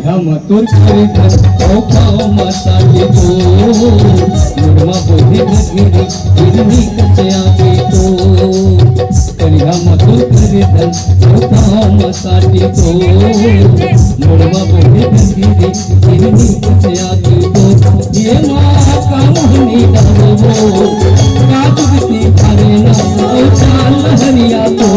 हम तो थारे घर ओ मसाले तो मुरमा बोधे घगिरी गिरनी कचया के तो करी हम तो थारे घर ओ मसाले तो मुरमा बोधे घगिरी गिरनी कचया के तो ये माँ का मोहनी डालो काजुगती थारे ना ओ चाल हरिया तो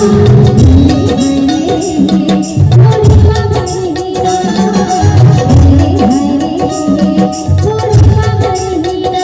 Thank you.